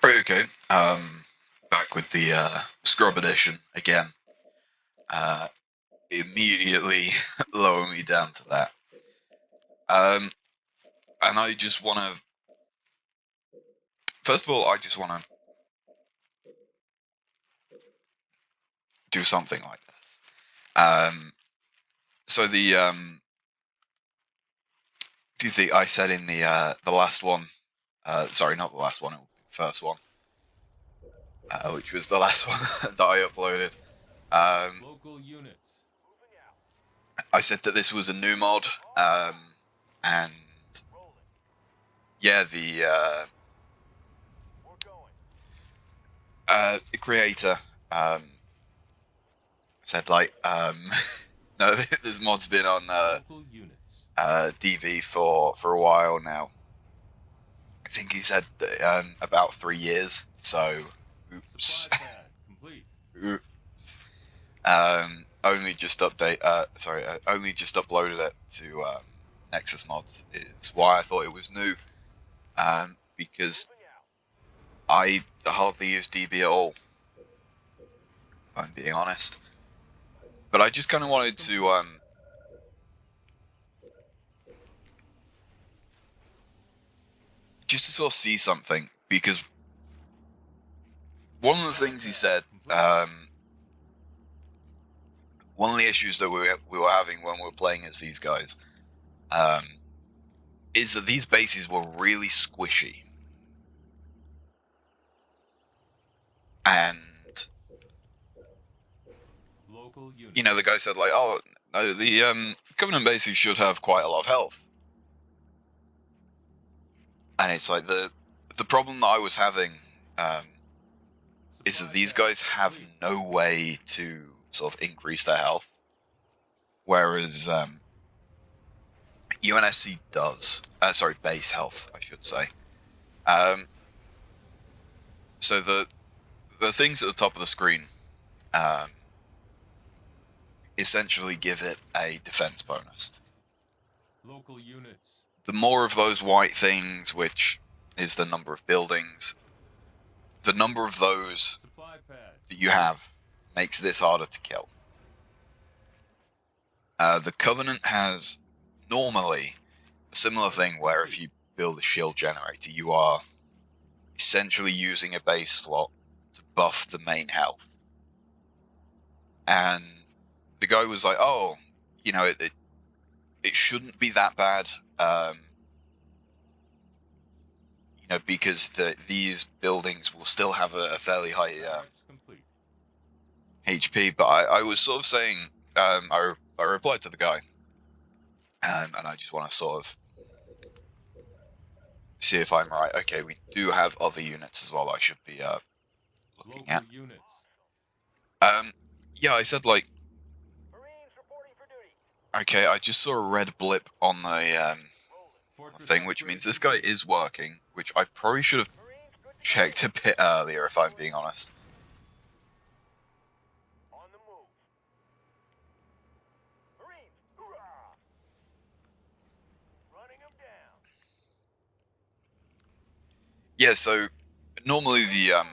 Right, okay. Back with the Scrub Edition again. Uh, Immediately lower me down to that. Um, and I just want to. First of all, I just want to do something like this. So the few things I said in the last one. Sorry, not the last one. The first one, which was the last one that I uploaded. Local units. I said that this was a new mod. And yeah, the creator said like no, this mod's been on Local units. DV for a while now. I think he said about 3 years. So, oops, Supply pad complete. oops. Only just only just uploaded it to Nexus Mods. Is why I thought it was new. Because I hardly use DB at all, if I'm being honest. But I just kind of wanted to just to sort of see something, because one of the things he said, Complete. one of the issues that we were having when we were playing as these guys, um, is that these bases were really squishy, and Local units. you know, the guy said like, oh no, the Covenant bases should have quite a lot of health, and it's like the problem that I was having is that these guys have no way to sort of increase their health, whereas UNSC does. Sorry, base health, I should say. So the things at the top of the screen essentially give it a defense bonus. Local units. The more of those white things, which is the number of buildings, the number of those Supply pad. that you have makes this harder to kill. The Covenant has normally a similar thing where if you build a shield generator, you are essentially using a base slot to buff the main health. And the guy was like, oh, you know, it shouldn't be that bad, you know, because these buildings will still have a fairly high Complete. HP. But I was sort of saying, I replied to the guy, and I just want to sort of see if I'm right. Okay, we do have other units as well I should be looking Local at. units. Yeah, I said like, okay, I just saw a red blip on the thing, which means this guy is working, which I probably should have checked a bit earlier, if I'm being honest. Yeah, so normally the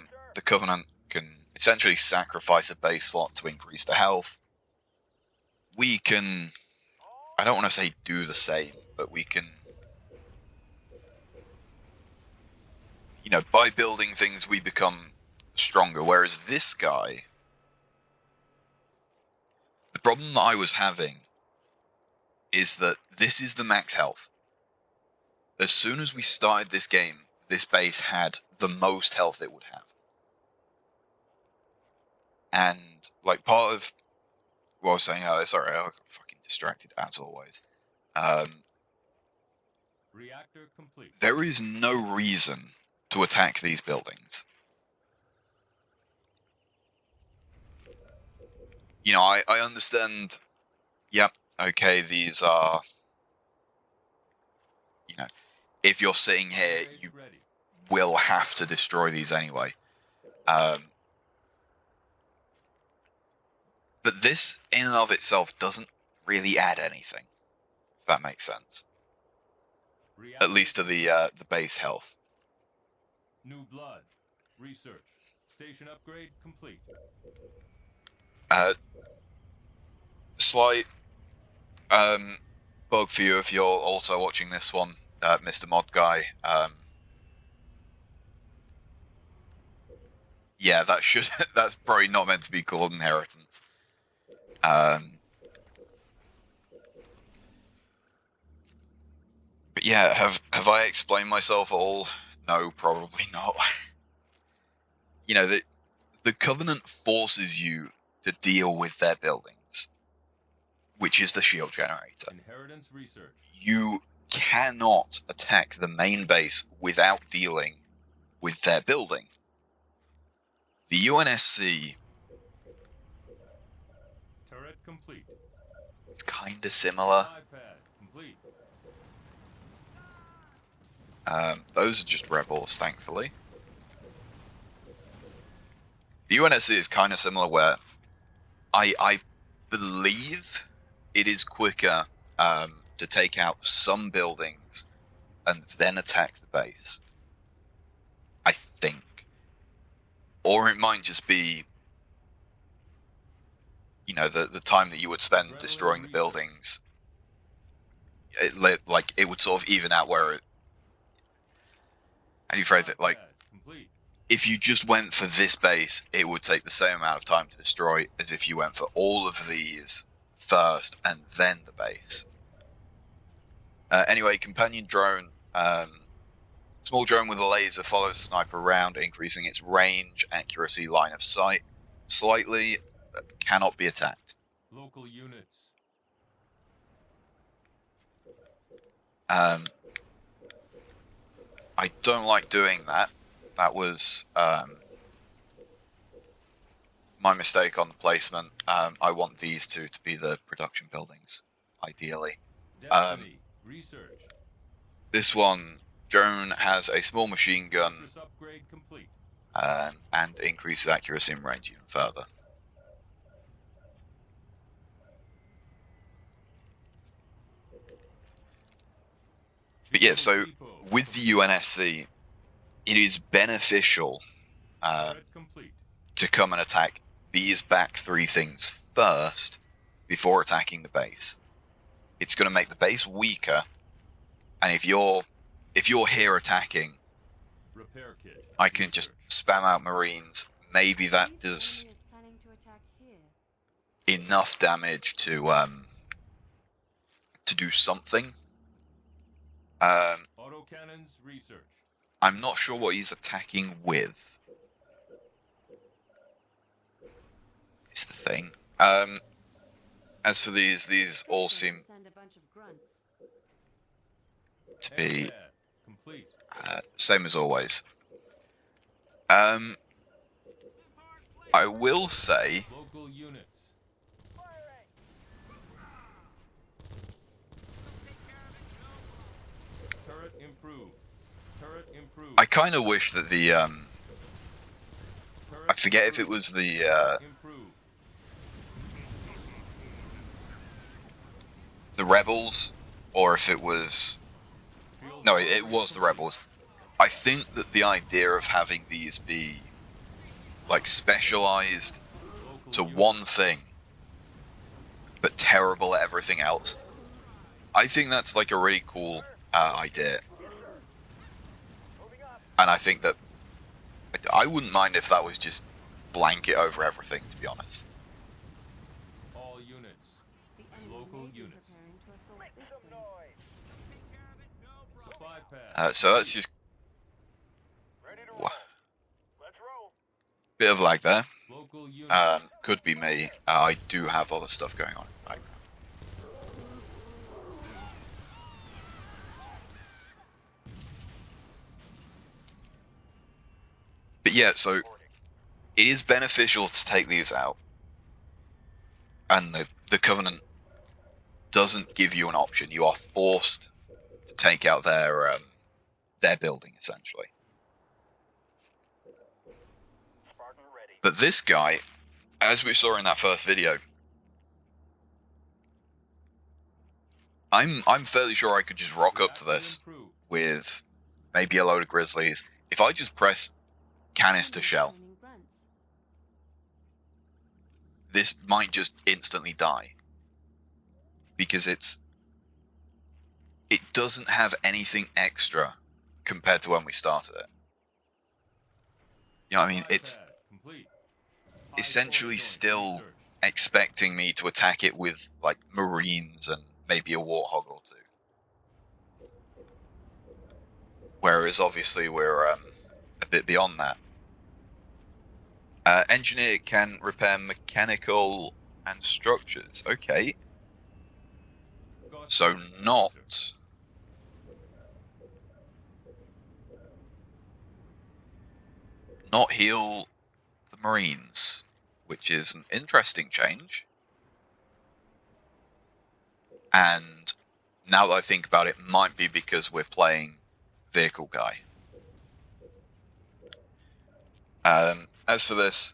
Covenant can essentially sacrifice a base slot to increase the health. We can, I don't want to say do the same, but we can, you know, by building things we become stronger. Whereas this guy, the problem that I was having is that this is the max health. As soon as we started this game, this base had the most health it would have. And like part of what I was saying, sorry, I got fucking distracted as always. Reactor complete. There is no reason to attack these buildings. You know, I understand. Yep, okay, these are, you know, if you're sitting here, you will have to destroy these anyway. But this, in and of itself, doesn't really add anything. If that makes sense. At least to the base health. New blood. Research. Station upgrade complete. Slight bug for you if you're also watching this one, Mr. Mod Guy. Yeah, that should that's probably not meant to be called inheritance. But yeah, have I explained myself all? No, probably not. You know, the Covenant forces you to deal with their buildings, which is the shield generator. Inheritance research. You cannot attack the main base without dealing with their building. The UNSC Turret complete. is kind of similar. Supply pad complete. Those are just rebels, thankfully. The UNSC is kind of similar where I believe it is quicker to take out some buildings and then attack the base. I think. Or it might just be, you know, the time that you would spend destroying the buildings. It would sort of even out where it... How do you phrase it? Like, Complete. if you just went for this base, it would take the same amount of time to destroy as if you went for all of these first and then the base. Anyway, companion drone. Small drone with a laser follows the sniper around, increasing its range, accuracy, line of sight slightly, but cannot be attacked. Local units. I don't like doing that. That was my mistake on the placement. I want these two to be the production buildings, ideally. Destiny. Research. This one, drone has a small machine gun Upgrade complete. and increases accuracy and range even further. But yeah, so with the UNSC, it is beneficial to come and attack these back three things first before attacking the base. It's going to make the base weaker, and if you're here attacking, repair kit. I can just spam out Marines. Maybe that does enough damage to do something. Autocannons research. I'm not sure what he's attacking with. It's the thing. As for these all seem to be same as always. I will say local units. Turret improved. Turret improved. I kind of wish that the I forget if it was the rebels or if it was no, it was the rebels. I think that the idea of having these be like specialized to one thing but terrible at everything else, I think that's like a really cool idea. And I think that I wouldn't mind if that was just blanket over everything, to be honest. All units. Local units. Supply pad. So that's just bit of lag there. Local units. Could be me. I do have other stuff going on in the background. But yeah, so it is beneficial to take these out, and the Covenant doesn't give you an option. You are forced to take out their building, essentially. But this guy, as we saw in that first video, I'm fairly sure I could just rock up to this with maybe a load of Grizzlies. If I just press canister shell, this might just instantly die. Because it doesn't have anything extra compared to when we started it. You know what I mean? It's essentially still expecting me to attack it with, like, Marines and maybe a Warthog or two. Whereas, obviously, we're a bit beyond that. Engineer can repair mechanical and structures. Okay. So not heal the Marines, which is an interesting change. And now that I think about it, might be because we're playing vehicle guy. As for this,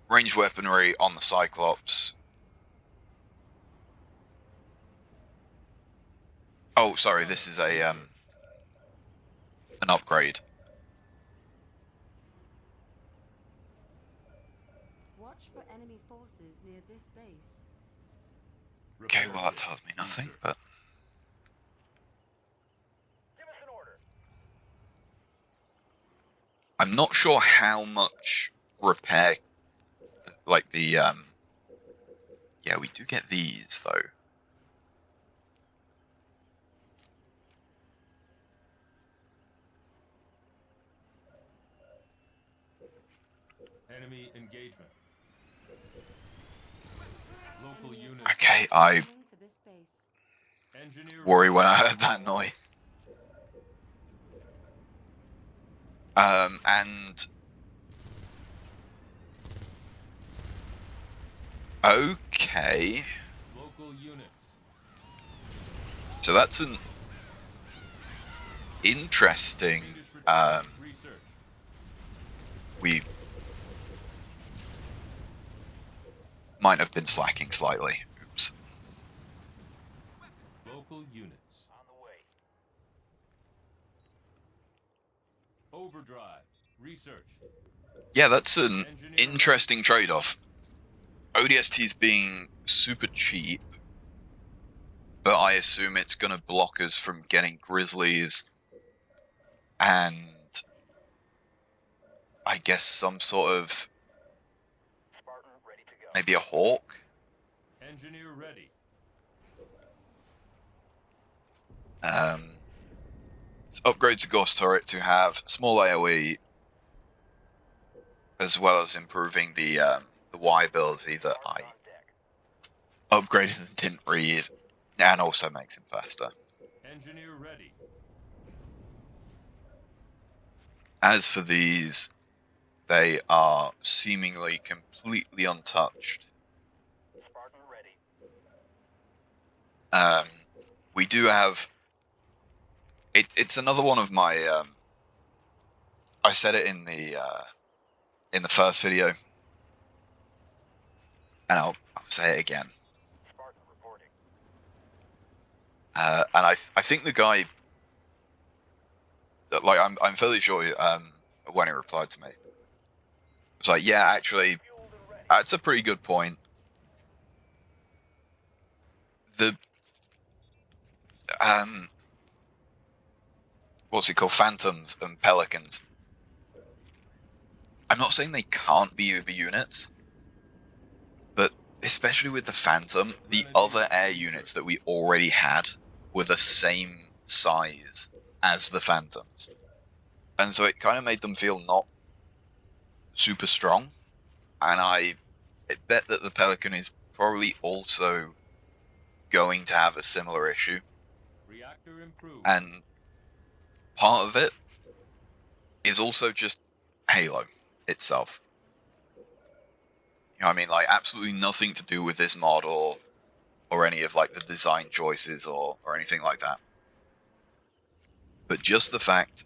ranged weaponry on the Cyclops. Oh, sorry, this is a an upgrade. Watch for enemy forces near this base. Okay, well that tells me nothing, but Give us an order. I'm not sure how much repair, like the yeah, we do get these though. Enemy engagement. Local unit. Okay, I To this base. Engineer worry when I heard that noise. And okay, local units. so that's an interesting. Research. We might have been slacking slightly. Oops. Local units. On the way. Overdrive. Research. Yeah, that's an interesting trade-off. ODST is being super cheap, but I assume it's going to block us from getting Grizzlies and I guess some sort of Spartan ready to go. maybe a Hawk. Engineer ready. Let's upgrade the Ghost Turret to have small AoE, as well as improving the Y ability that I upgraded and didn't read, and also makes him faster. Engineer ready. As for these, they are seemingly completely untouched. Spartan ready. We do have. It's another one of my. I said it in the first video, and I'll say it again. Spartan reporting. And I think the guy, like I'm fairly sure when he replied to me, was like, yeah, actually, Fueled and ready. that's a pretty good point. The what's it called, Phantoms and Pelicans. I'm not saying they can't be Uber units, but especially with the Phantom, the other air units that we already had were the same size as the Phantoms. And so it kind of made them feel not super strong. And I bet that the Pelican is probably also going to have a similar issue. Reactor improved. And part of it is also just Halo itself. You know what I mean? Like, absolutely nothing to do with this mod or any of, like, the design choices or anything like that. But just the fact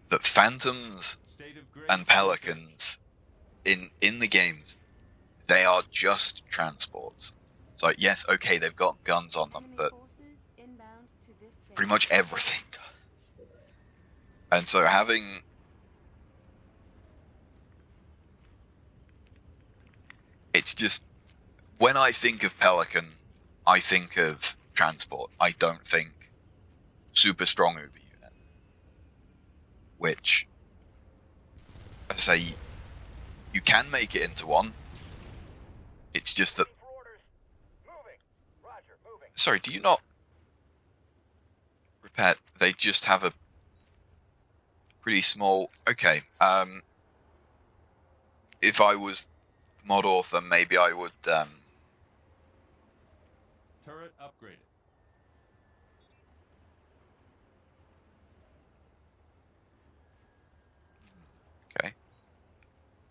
that Phantoms State of grace. and Pelicans in the games, they are just transports. It's like, yes, okay, they've got guns on them, Enemy but forces inbound to this base. pretty much everything does. And so having... It's just... When I think of Pelican, I think of transport. I don't think super strong Uber unit. Which, I say, you can make it into one. It's just that... For orders. Moving. Roger, moving. Sorry, do you not... Repair? They just have a pretty small... Okay, if I was mod author, maybe I would... Turret upgraded. Okay.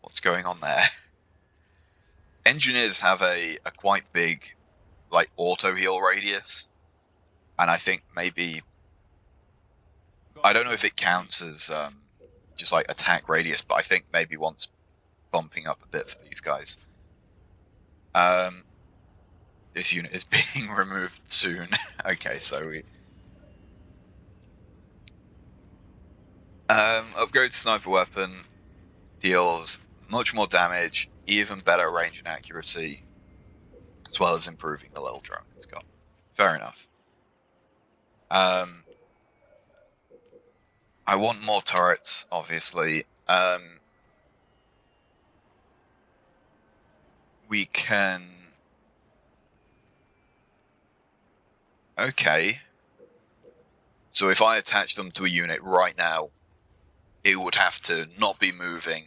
What's going on there? Engineers have a quite big, like, auto-heal radius. And I think maybe... I don't know if it counts as just, like, attack radius, but I think maybe wants bumping up a bit for these guys. This unit is being removed soon. Okay, so we... upgrade sniper weapon deals much more damage, even better range and accuracy, as well as improving the little drone it's got. Fair enough. I want more turrets, obviously. We can... Okay. So if I attach them to a unit right now, it would have to not be moving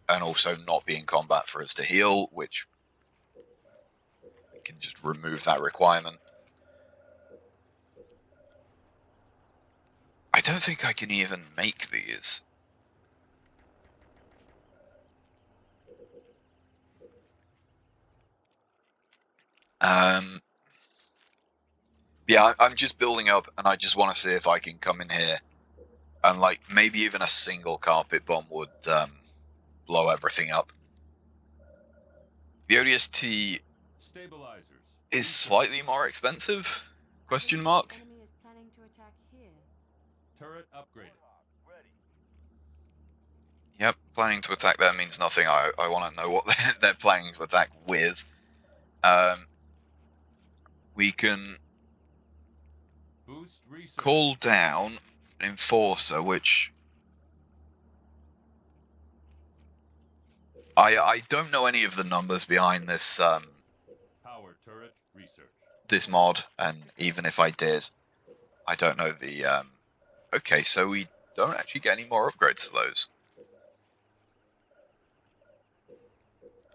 and also not be in combat for us to heal, which we can just remove that requirement. I don't think I can even make these. Yeah, I'm just building up, and I just want to see if I can come in here and, like, maybe even a single carpet bomb would blow everything up. The ODST Stabilizers. is slightly more expensive? Question mark. Enemy is planning to attack here. Turret upgraded. Ready. Yep, planning to attack there means nothing. I want to know what they're planning to attack with. We can Boost research. call down an enforcer, which I don't know any of the numbers behind this Power turret research. this mod, and even if I did, I don't know the okay, so we don't actually get any more upgrades to those.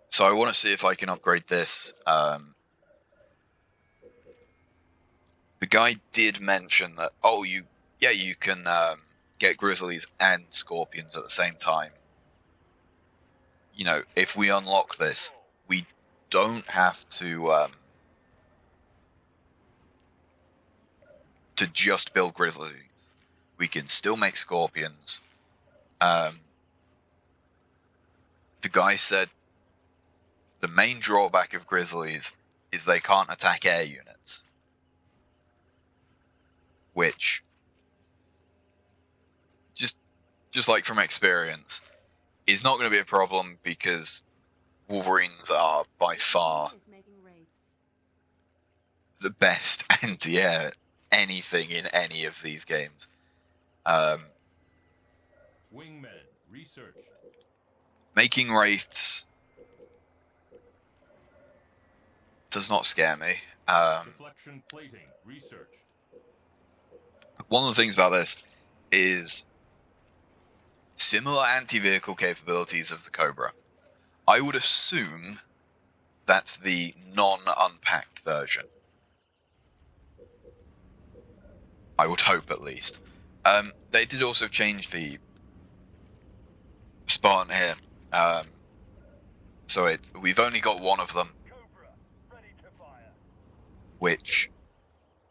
So I want to see if I can upgrade this. The guy did mention that, oh, you can get Grizzlies and Scorpions at the same time. You know, if we unlock this, we don't have to just build Grizzlies. We can still make Scorpions. The guy said the main drawback of Grizzlies is they can't attack air units. Which, just like from experience, is not going to be a problem because Wolverines are by far Enemy is making wraiths. the best anti-air anything in any of these games. Wingmen research. Making Wraiths does not scare me. Deflection plating research. One of the things about this is similar anti-vehicle capabilities of the Cobra. I would assume that's the non-unpacked version. I would hope, at least. They did also change the Spartan here. So we've only got one of them, Cobra. Ready to fire. which,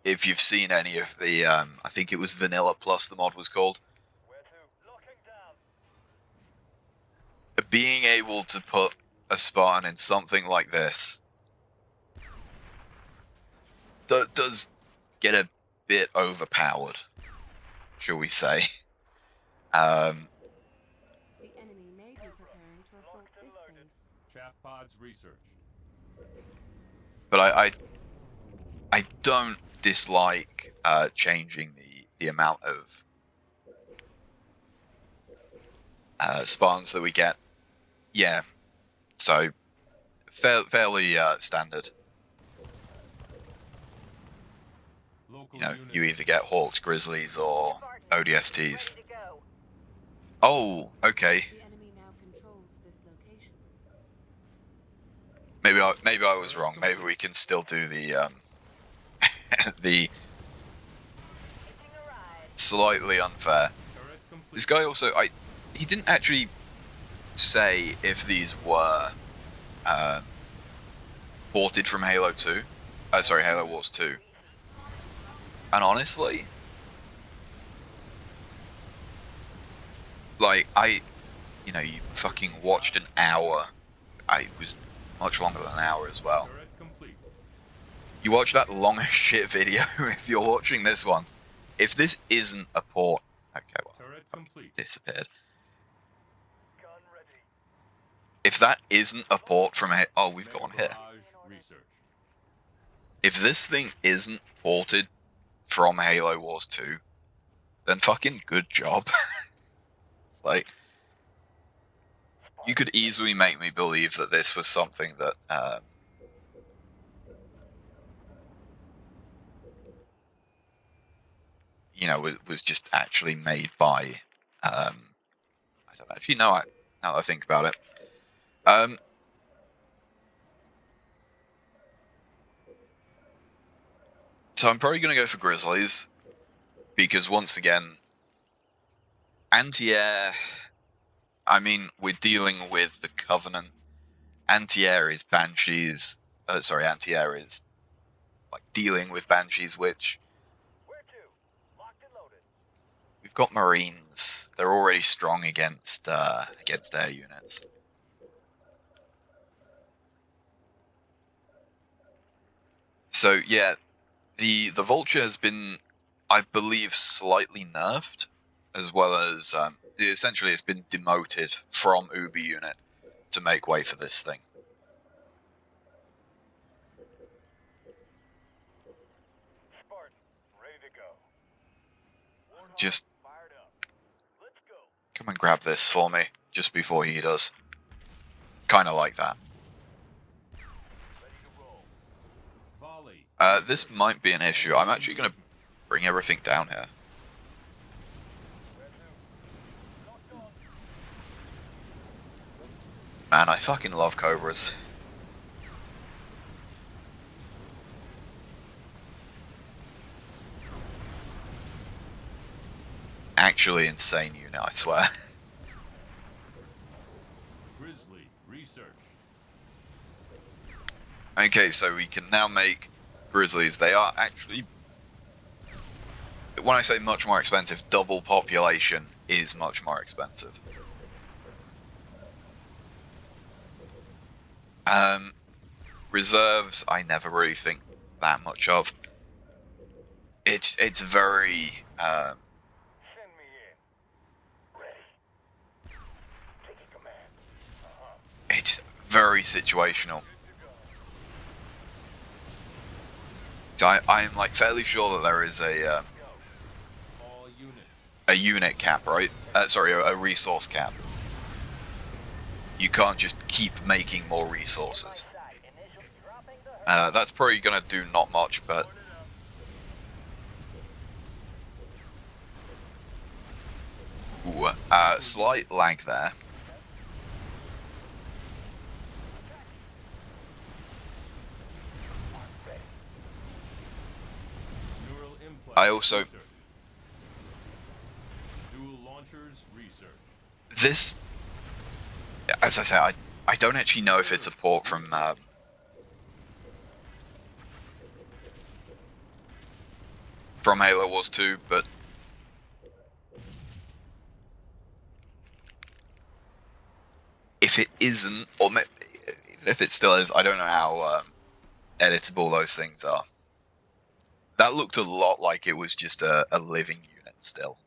if you've seen any of the, I think it was Vanilla Plus the mod was called, Where to? Locking down. being able to put a Spartan in something like this does get a bit overpowered, shall we say. The enemy may be preparing to assault this base. Chaff pods research. But I don't dislike changing the amount of spawns that we get. Yeah, so fairly standard. Local You know, units. you either get Hawks, Grizzlies, or ODSTs. Ready to go. Oh, okay. The enemy now controls this location. Maybe I was wrong. Maybe we can still do the the Hitching a ride. slightly unfair. Turret complete. This guy also, he didn't actually say if these were ported from Halo 2. Sorry, Halo Wars 2. And honestly, like, you know, you fucking watched an hour. It was much longer than an hour as well. Turret complete. You watch that long as shit video if you're watching this one. If this isn't a port, okay, well, Turret fucking complete. disappeared. Gun ready. If that isn't a port from a, oh, we've got one here. Barrage research. If this thing isn't ported from Halo Wars 2, then fucking good job. Like, you could easily make me believe that this was something that you know, was just actually made by I don't know if you know it, now that I think about it. So I'm probably going to go for Grizzlies, because once again, anti-air, I mean, we're dealing with the Covenant. Anti-air is Banshees, anti-air is like dealing with Banshees, which Where to? Locked and loaded. we've got Marines. They're already strong against air units. So yeah, the Vulture has been, I believe, slightly nerfed, as well as essentially it's been demoted from Uber unit to make way for this thing. Spartan, ready to go. Warthog Just fired up. Let's go. come and grab this for me just before he does. Kind of like that. Ready to roll. Volley. This might be an issue. I'm actually going to bring everything down here. Where to? Locked on. Man, I fucking love Cobras. Actually insane unit, I swear. Grizzly research. Okay, so we can now make Grizzlies. They are actually, when I say much more expensive, double population is much more expensive. Reserves, I never really think that much of. It's very Send me in. Ready. Taking command. it's very situational. So I'm like fairly sure that there is All units. a unit cap, right? Sorry, a resource cap. You can't just keep making more resources. Initial dropping the herd. That's probably gonna do not much, but ooh, slight lag there. Neural implant. I also- research. Dual launchers research. This, as I say, I don't actually know if it's a port from Halo Wars 2, but if it isn't, or even if it still is, I don't know how editable those things are. That looked a lot like it was just a living unit still.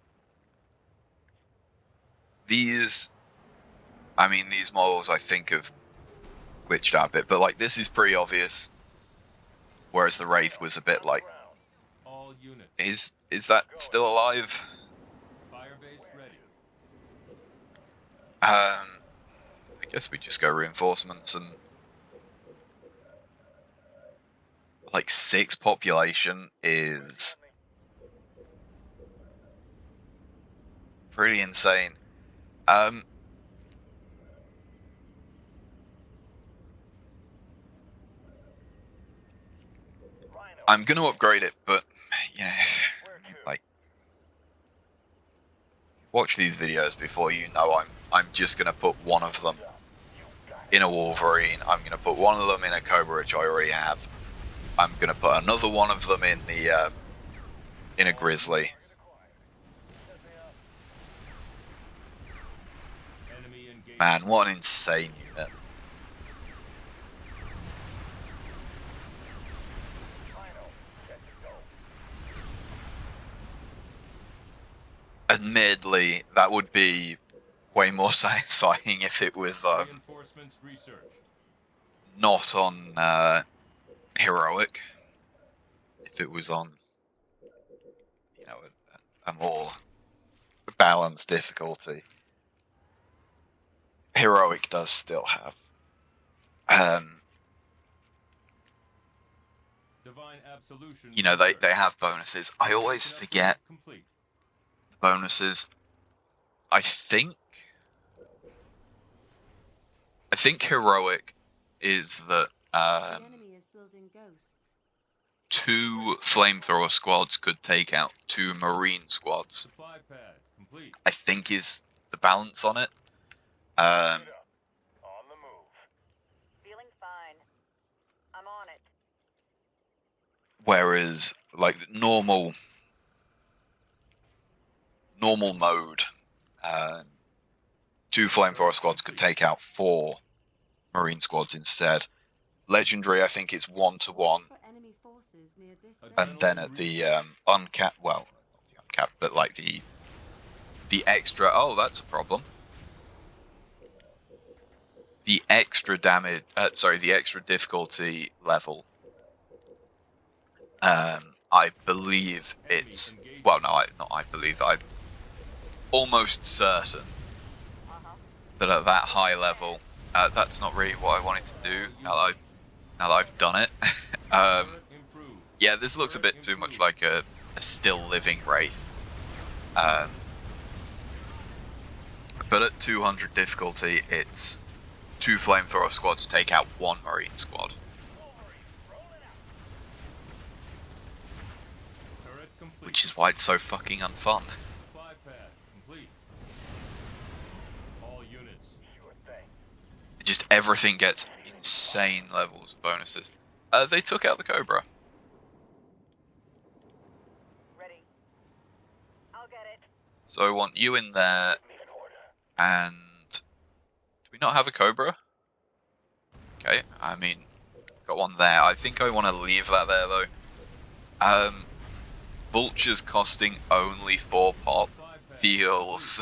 these, I mean, these models I think have glitched out a bit, but like this is pretty obvious. Whereas the Wraith was a bit like, All units. is that still alive? Firebase ready. I guess we just go reinforcements and like 6 population is pretty insane. I'm gonna upgrade it, but yeah, like watch these videos before you know I'm just gonna put one of them in a Wolverine. I'm gonna put one of them in a Cobra, which I already have. I'm gonna put another one of them in the in a Grizzly. Enemy engagement. Man, what an insane unit. Admittedly, that would be way more satisfying if it was Reinforcements researched. not on heroic. If it was on, you know, a more balanced difficulty. Heroic does still have Divine absolution. you know, they researched. have bonuses. I always Station forget upgrade complete. the bonuses. I think heroic is that The enemy is building ghosts. 2 flamethrower squads could take out 2 marine squads. Supply pad complete. I think is the balance on it. On the move. Feeling fine. I'm on it. Whereas like normal mode, 2 flamethrower squads could take out 4 marine squads instead. Legendary, I think it's 1-to-1, Watch for enemy forces near this base. and then at the uncapped, well, not the uncapped, but like the extra. Oh, that's a problem. The extra damage, the extra difficulty level. I believe it's, well, no, I believe, I'm almost certain that at that high level, that's not really what I wanted to do. Now that I've done it, Turret improved. yeah, this looks a bit too much like a still living Wraith. But at 200 difficulty, it's 2 flamethrower squads take out 1 marine squad. Turret complete. Which is why it's so fucking unfun. Supply pad complete. All units. Sure thing. Just everything gets insane levels of bonuses. They took out the Cobra. Ready. I'll get it. So I want you in there, Me an order. and do we not have a Cobra? Okay, I mean, got one there. I think I want to leave that there though. Vulture's costing only 4 pop Supply pad feels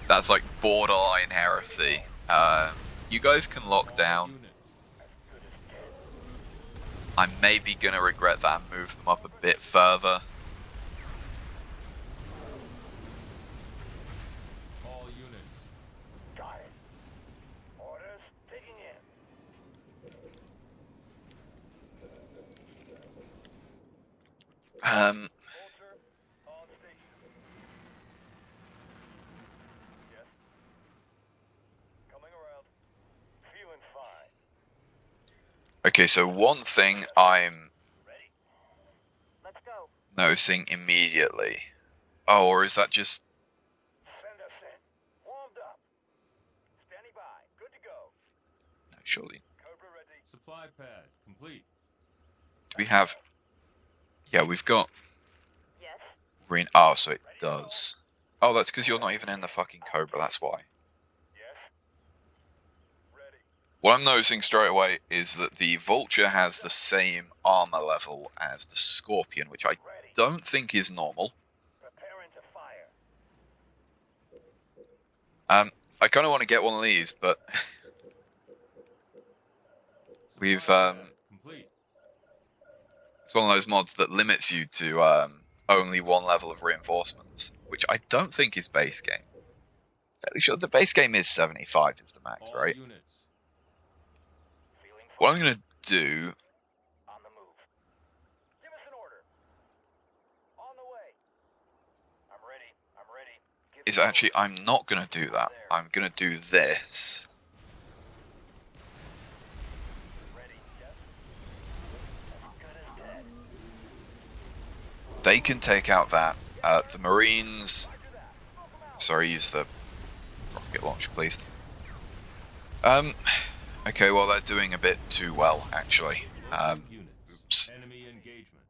that's like borderline heresy. You guys can lock complete. down. Units. I'm maybe gonna regret that and move them up a bit further. All units. Got it. Orders digging in. Um, Vulture on station. Yes. Coming around. Feeling fine. okay, so one thing I'm Ready? Let's go. noticing immediately. Oh, or is that just Send us in. Warmed up. Standing by. Good to go. no, surely? Cobra ready. Supply pad complete. Do we have? Yeah, we've got Yes. green. Oh, so it does. Oh, that's because you're not even in the fucking Cobra. That's why. Yes. Ready. What I'm noticing straight away is that the Vulture has the same armor level as the Scorpion, which I Ready. don't think is normal. Preparing to fire. I kind of want to get one of these, but we've Supply pad complete. it's one of those mods that limits you to only one level of reinforcements, which I don't think is base game. Fairly sure the base game is 75 is the max, All right? units. Feeling What fine. I'm gonna do On the move. Give us an order. On the way. I'm ready. I'm ready. Give is me an actually order. I'm not gonna do that. I'm gonna do this. Ready. Yes. As good as dead. They can take out that. The Marines. Roger that. Smoke 'em out. Sorry, use the rocket launcher, please. Okay, well they're doing a bit too well, actually. Local units. Oops. Enemy engagement.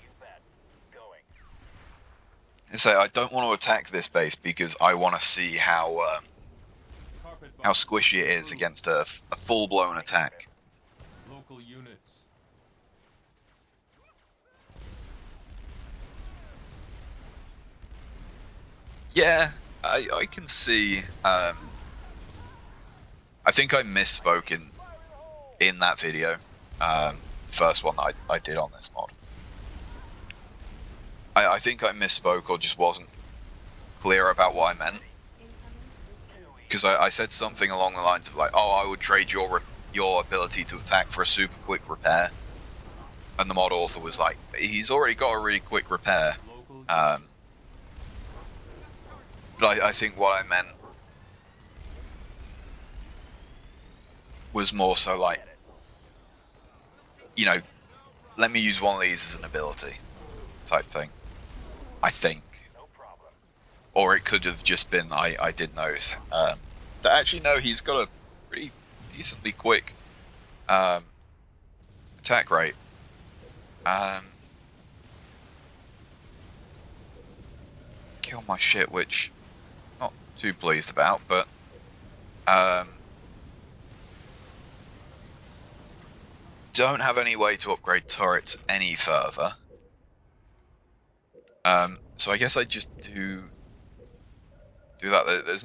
You bet. Going. I don't want to attack this base because I want to see how Carpet bomb. squishy it is approved. against a full-blown attack. Local units. Yeah, I can see. I think I misspoke in that video, first one that I did on this mod. I think I misspoke or just wasn't clear about what I meant, Incoming to this base. because I said something along the lines of like, oh, I would trade your ability to attack for a super quick repair, and the mod author was like, he's already got a really quick repair. Local But I think what I meant was more so like, you know, let me use one of these as an ability type thing. I think. No problem. Or it could have just been I didn't notice. That actually, no, he's got a pretty decently quick attack rate. Kill my shit, which not too pleased about, but don't have any way to upgrade turrets any further. So I guess I just do that. There's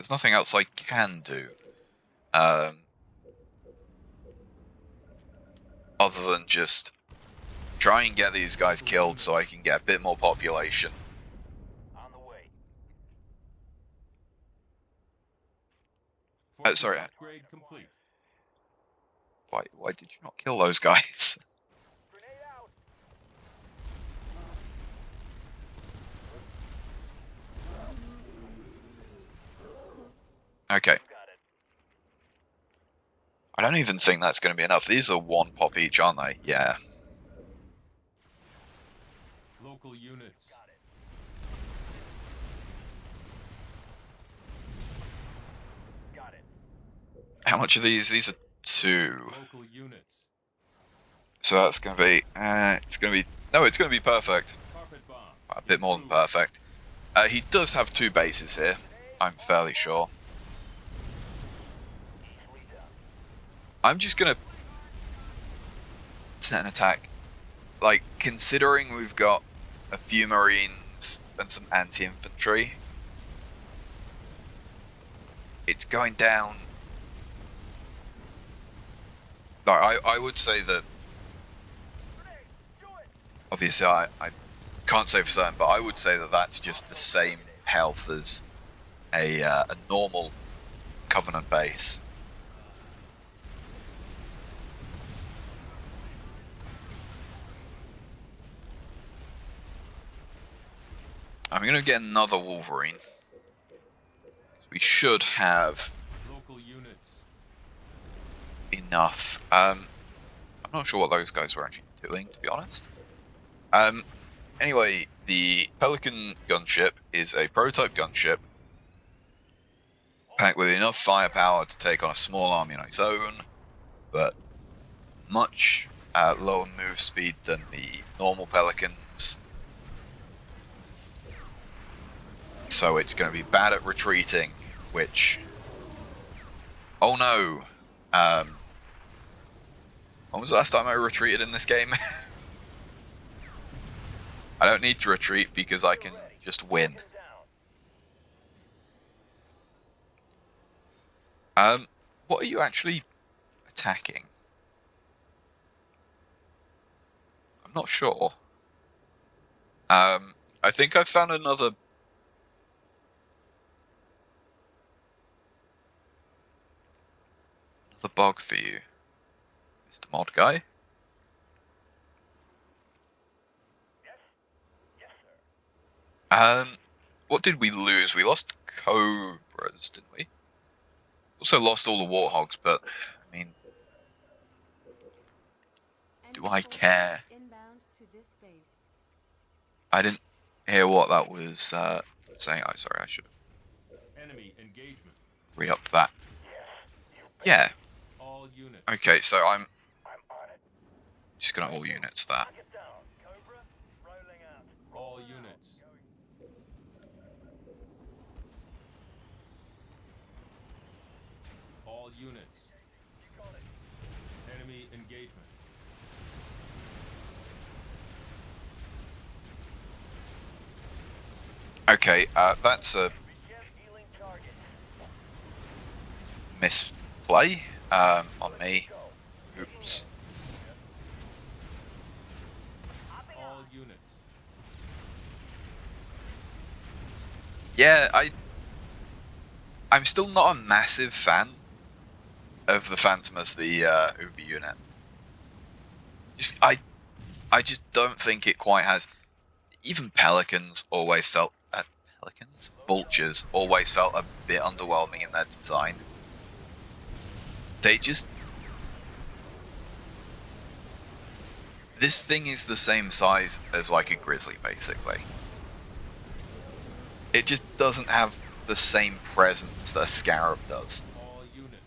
nothing else I can do. Other than just try and get these guys killed so I can get a bit more population. On the way. forces sorry. Upgrade complete. Why did you not kill those guys? Grenade out. Okay. Got it. I don't even think that's going to be enough. These are one pop each, aren't they? Yeah. Local units. Got it. Got it. How much are these? These are 2. Local units. So that's going to be... it's going to be... No, it's going to be perfect. Carpet bomb. A bit more than Approved. perfect. He does have 2 bases here. I'm fairly sure. Easily done. I'm just going to set an attack. Like, considering we've got a few Marines and some anti-infantry, it's going down. Like, I would say that, Grenade. Do it. obviously I can't say for certain, but I would say that that's just the same health as a normal Covenant base. I'm going to get another Wolverine. We should have Local units. enough. I'm not sure what those guys were actually doing, to be honest. Anyway, the Pelican gunship is a prototype gunship packed with enough firepower to take on a small army on its own, but much lower move speed than the normal Pelicans. So it's going to be bad at retreating, which... Oh no! When was the last time I retreated in this game? I don't need to retreat because I can just win. Down. What are you actually attacking? I'm not sure. I think I found another bug for you, Mr. Mod Guy. Yes, sir. What did we lose? We lost cobras, didn't we? Also lost all the warthogs, but I mean, do Enemy I forces care? Inbound to this base. I didn't hear what that was saying. Oh, sorry, I should have Enemy engagement. re-upped that. Yes, you bet. Yeah. All units. Okay, so I'm I'm on it. just gonna all units that. Knock it down. Cobra, rolling out. All Rolling out. units. All units. You got it. Enemy engagement. Okay, that's a Begin healing targets. misplay on me. Go. Oops. All units. Yeah, I'm still not a massive fan of the Phantom as the Uber unit. I just don't think it quite has. Even Pelicans always felt Vultures always felt a bit underwhelming in their design. They just. This thing is the same size as like a Grizzly, basically. It just doesn't have the same presence that a Scarab does. All units.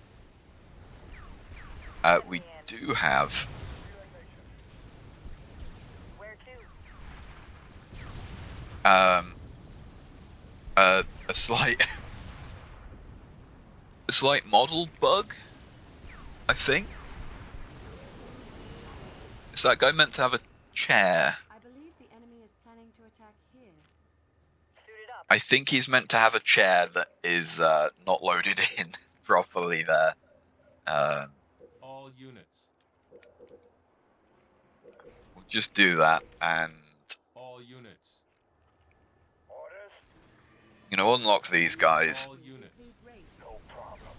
We do have Where to? a slight a slight model bug, I think. Is that guy meant to have a chair? I believe the enemy is planning to attack here. Suited up. I think he's meant to have a chair that is not loaded in properly there. All units. We'll just do that, and All units. Orders. you know, unlock these guys. All units. Include raids. No problem.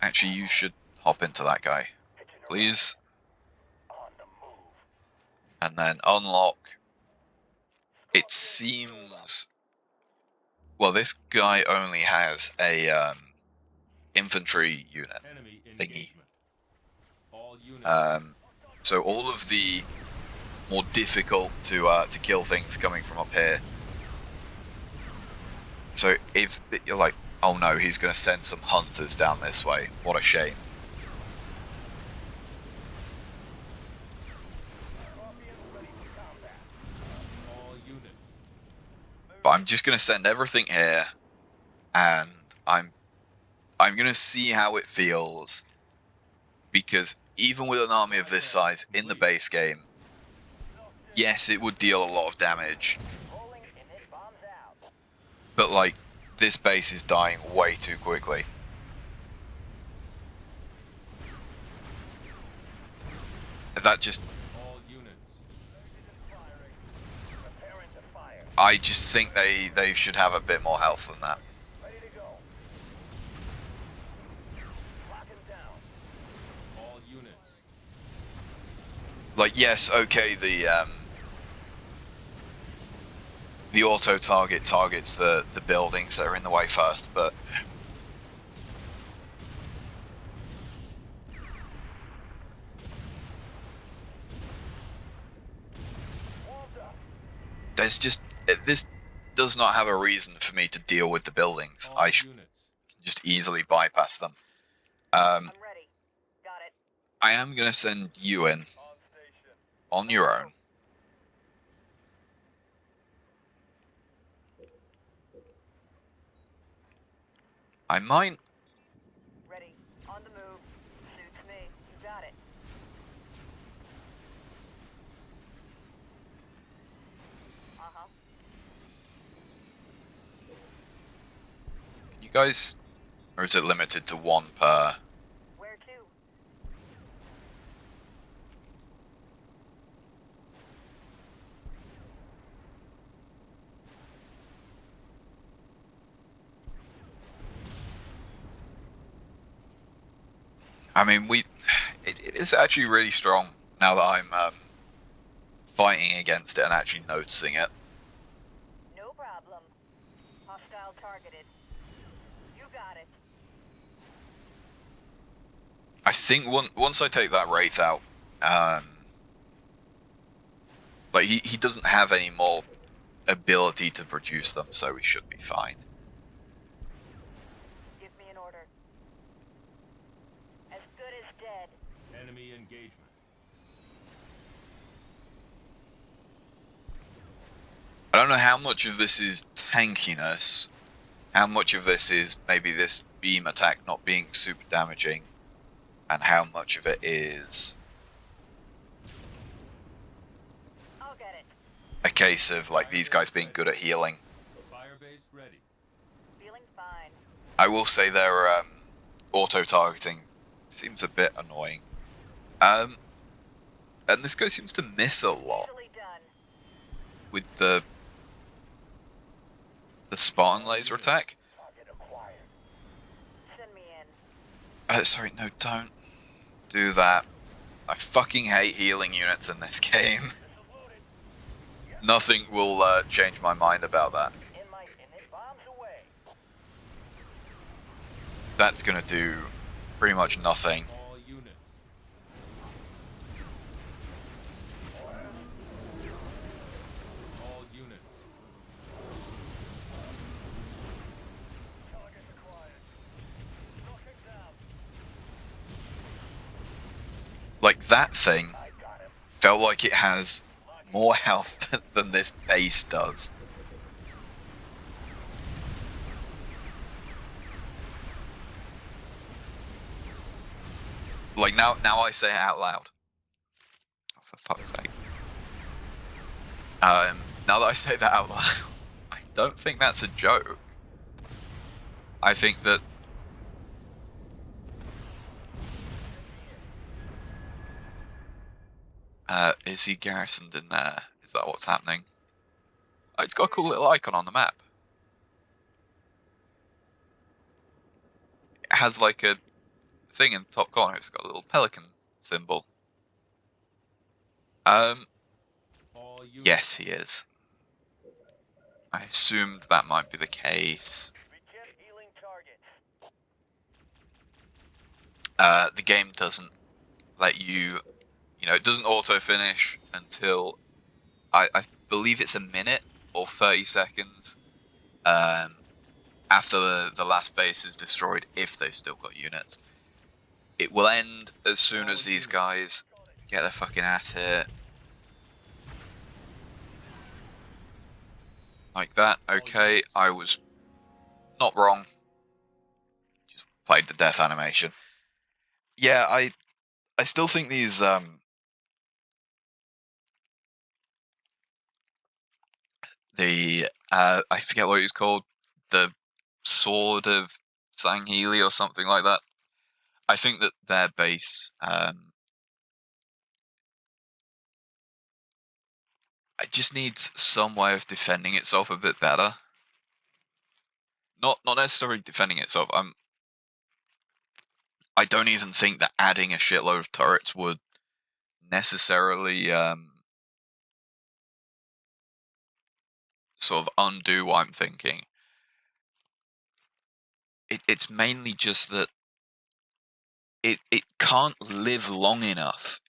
Actually, you should hop into that guy, Hitching a please, ride. On the move. and then unlock. It seems. Well, this guy only has a infantry unit Enemy thingy. engagement. All units. So all of the more difficult to kill things coming from up here. So if you're like, oh no, he's going to send some hunters down this way. What a shame. All units. But I'm just going to send everything here, and I'm going to see how it feels, because even with an army of this size in the base game, yes, it would deal a lot of damage, Rolling init bombs out. but like this base is dying way too quickly. That just, All units. Firing. Preparing to fire. I just think they should have a bit more health than that. Ready to go. Locking down. All units. Like, yes, okay, the auto target targets the buildings that are in the way first, but Warmed up. there's just, this does not have a reason for me to deal with the buildings. All I units. can just easily bypass them. I'm ready. Got it. I am gonna send you in On station. on your own. I might. Ready. On the move. Suits me. You got it. Uh-huh. Can you you guys, or is it limited to one per? Where to? I mean, it is actually really strong now that I'm fighting against it and actually noticing it. No problem. Hostile targeted. You got it. I think once I take that Wraith out, like he doesn't have any more ability to produce them, so we should be fine. Give me an order. As good as dead. Enemy engagement. I don't know how much of this is tankiness, how much of this is maybe this beam attack not being super damaging, and how much of it is I'll get it. a case of like these guys being good at healing. Firebase ready. Feeling fine. I will say their auto-targeting seems a bit annoying. And this guy seems to miss a lot Easily done. with the Spartan laser attack. Target acquired. Send me in. Sorry, no, don't do that. I fucking hate healing units in this game. This is loaded. Nothing will change my mind about that. In it. Bombs away. That's gonna do pretty much nothing. All units. All units. Target acquired. Knocking down. Like, that thing I got him. felt like it has more health than this base does. Like, now I say it out loud. Oh, for fuck's sake. Now that I say that out loud, I don't think that's a joke. I think that is he garrisoned in there? Is that what's happening? Oh, it's got a cool little icon on the map. It has like a thing in the top corner. It's got a little pelican symbol. All units. Yes, he is. I assumed that might be the case. Begin healing targets. The game doesn't let you, it doesn't auto finish until I believe it's a minute or 30 seconds after the last base is destroyed, if they've still got units. It will end as soon as these guys get their fucking ass here. Like that. Okay, I was not wrong. Just played the death animation. Yeah, I still think these I forget what it was called, the Sword of Sangheili or something like that. I think that their base it just needs some way of defending itself a bit better. Not necessarily defending itself. I don't even think that adding a shitload of turrets would necessarily sort of undo what I'm thinking. It's mainly just that it can't live long enough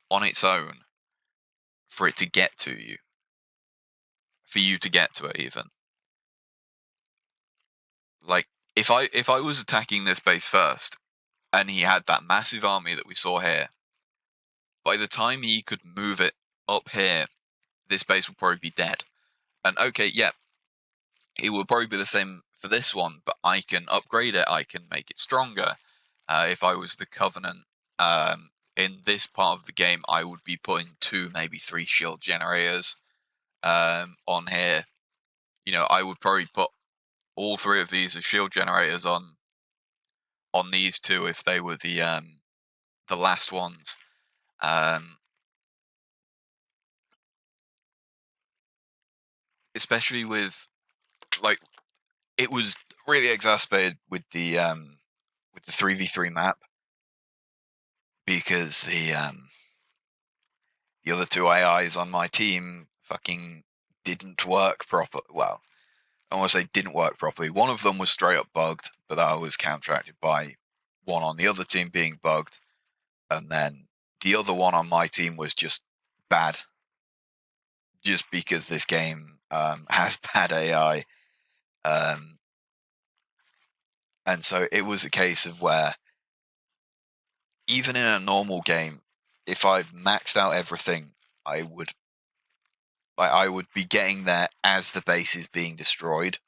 on its own for it to get to you. For you to get to it, even. Like, if I was attacking this base first, and he had that massive army that we saw here, by the time he could move it up here, this base would probably be dead. And okay, yeah, it would probably be the same for this one, but I can upgrade it, I can make it stronger. If I was the Covenant, in this part of the game, I would be putting 2, maybe 3 shield generators on here. I would probably put all 3 of these as shield generators on these 2 if they were the last ones. Especially with, like, it was really exacerbated with the 3v3 map, because the other 2 AIs on my team fucking didn't work proper. Well, I want to say didn't work properly. One of them was straight up bugged, but that was counteracted by one on the other team being bugged, and then the other one on my team was just bad, just because this game has bad AI. And so it was a case of where, even in a normal game, if I'd maxed out everything, I would be getting there as the base is being destroyed.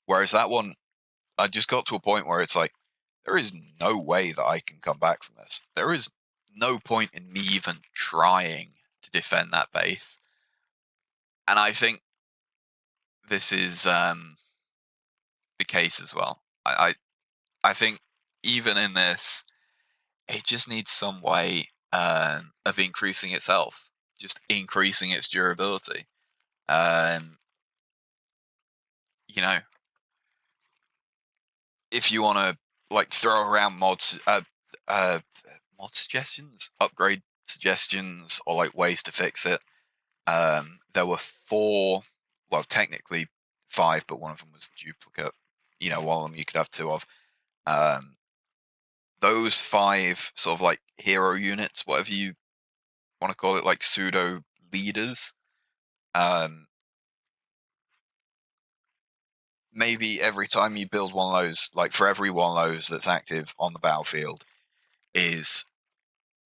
Whereas that one, I just got to a point where it's like, there is no way that I can come back from this. There is no point in me even trying to defend that base. And I think this is the case as well. I think even in this, it just needs some way of increasing its health, just increasing its durability. You know, if you want to like throw around mod suggestions, upgrade suggestions, or like ways to fix it, there were 4, well, technically 5, but one of them was duplicate. You know, one of them you could have 2 of. Those 5 sort of like hero units, whatever you want to call it, like pseudo leaders. Maybe every time you build one of those, like for every one of those that's active on the battlefield, is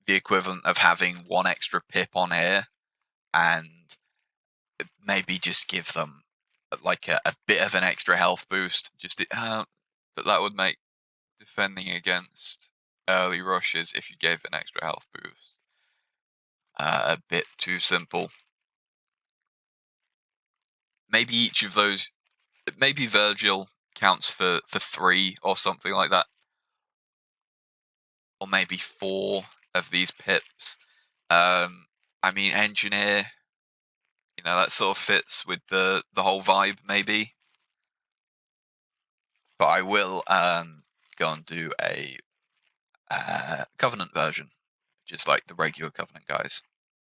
the equivalent of having 1 extra pip on here, and maybe just give them like a bit of an extra health boost. But that would make defending against early rushes, if you gave an extra health boost, a bit too simple. Maybe each of those, maybe Virgil counts for 3 or something like that, or maybe 4 of these pips. I mean, Engineer, you know, that sort of fits with the whole vibe, maybe. But I will go and do a Covenant version, just like the regular Covenant guys.